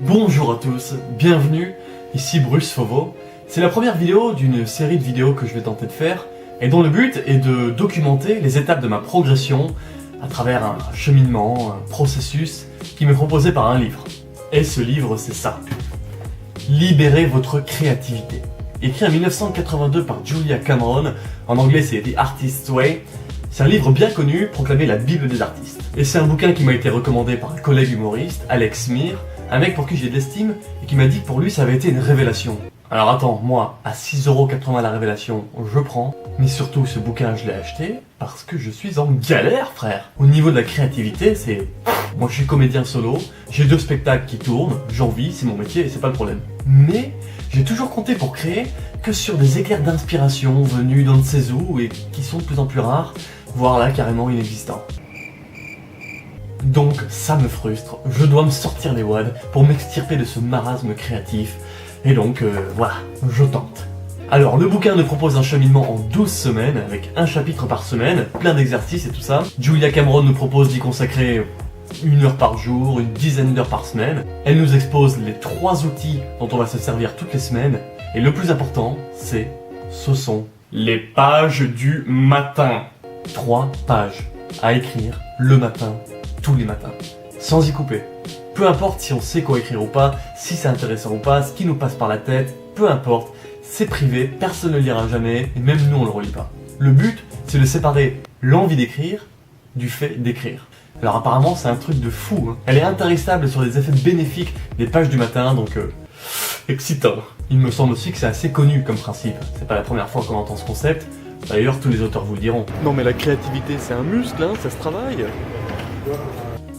Bonjour à tous, bienvenue, ici Bruce Fauveau. C'est la première vidéo d'une série de vidéos que je vais tenter de faire et dont le but est de documenter les étapes de ma progression à travers un cheminement, un processus qui m'est proposé par un livre. Et ce livre, c'est ça. Libérez votre créativité. Écrit en 1982 par Julia Cameron, en anglais c'est The Artist's Way. C'est un livre bien connu, proclamé la Bible des artistes. Et c'est un bouquin qui m'a été recommandé par un collègue humoriste, Alex Mir, un mec pour qui j'ai de l'estime et qui m'a dit que pour lui ça avait été une révélation. Alors attends, moi, à 6,80€ la révélation, je prends. Mais surtout, ce bouquin, je l'ai acheté parce que je suis en galère, frère. Au niveau de la créativité, c'est... Moi, je suis comédien solo, j'ai 2 spectacles qui tournent, j'en vis, c'est mon métier et c'est pas le problème. Mais j'ai toujours compté pour créer que sur des éclairs d'inspiration venus d'on ne sait où et qui sont de plus en plus rares, voire là, carrément inexistants. Donc ça me frustre, je dois me sortir les wads pour m'extirper de ce marasme créatif, et donc voilà, je tente. Alors le bouquin nous propose un cheminement en 12 semaines, avec un chapitre par semaine, plein d'exercices et tout ça. Julia Cameron nous propose d'y consacrer 1 heure par jour, une dizaine d'heures par semaine. Elle nous expose les 3 outils dont on va se servir toutes les semaines, et le plus important, ce sont les pages du matin. 3 pages à écrire le matin, tous les matins, sans y couper. Peu importe si on sait quoi écrire ou pas, si c'est intéressant ou pas, ce qui nous passe par la tête, peu importe, c'est privé, personne ne le lira jamais, et même nous on le relit pas. Le but, c'est de séparer l'envie d'écrire du fait d'écrire. Alors apparemment c'est un truc de fou, hein. Elle est intarissable sur les effets bénéfiques des pages du matin, donc excitant. Il me semble aussi que c'est assez connu comme principe, c'est pas la première fois qu'on entend ce concept, d'ailleurs tous les auteurs vous le diront. Non mais la créativité c'est un muscle, hein, ça se travaille.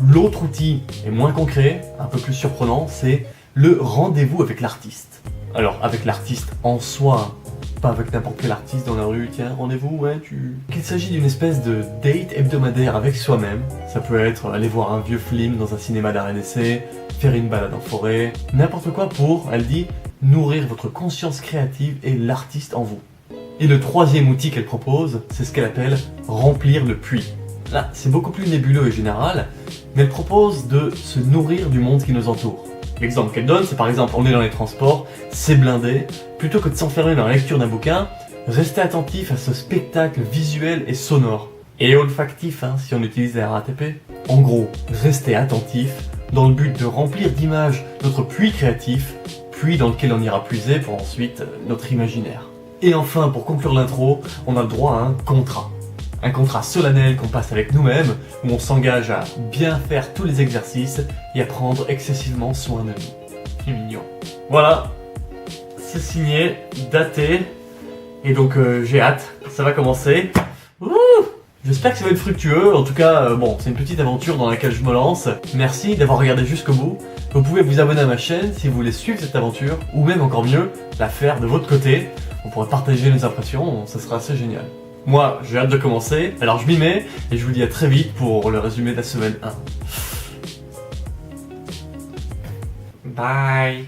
L'autre outil est moins concret, un peu plus surprenant, c'est le rendez-vous avec l'artiste. Alors, avec l'artiste en soi, pas avec n'importe quel artiste dans la rue, tiens, rendez-vous, ouais, Qu'il s'agit d'une espèce de date hebdomadaire avec soi-même. Ça peut être aller voir un vieux film dans un cinéma d'art et d'essai, faire une balade en forêt, n'importe quoi pour, elle dit, nourrir votre conscience créative et l'artiste en vous. Et le 3e outil qu'elle propose, c'est ce qu'elle appelle remplir le puits. Là, c'est beaucoup plus nébuleux et général, mais elle propose de se nourrir du monde qui nous entoure. L'exemple qu'elle donne, c'est par exemple, on est dans les transports, c'est blindé, plutôt que de s'enfermer dans la lecture d'un bouquin, restez attentif à ce spectacle visuel et sonore. Et olfactif, hein, si on utilise la RATP. En gros, restez attentif dans le but de remplir d'images notre puits créatif, puits dans lequel on ira puiser pour ensuite notre imaginaire. Et enfin, pour conclure l'intro, on a le droit à un contrat. Un contrat solennel qu'on passe avec nous-mêmes, où on s'engage à bien faire tous les exercices et à prendre excessivement soin de nous. C'est mignon. Voilà, c'est signé, daté, et donc j'ai hâte, ça va commencer. Ouh, j'espère que ça va être fructueux, en tout cas, bon, c'est une petite aventure dans laquelle je me lance. Merci d'avoir regardé jusqu'au bout. Vous pouvez vous abonner à ma chaîne si vous voulez suivre cette aventure, ou même encore mieux, la faire de votre côté. On pourrait partager les impressions, ça sera assez génial. Moi, j'ai hâte de commencer, alors je m'y mets, et je vous dis à très vite pour le résumé de la semaine 1. Bye.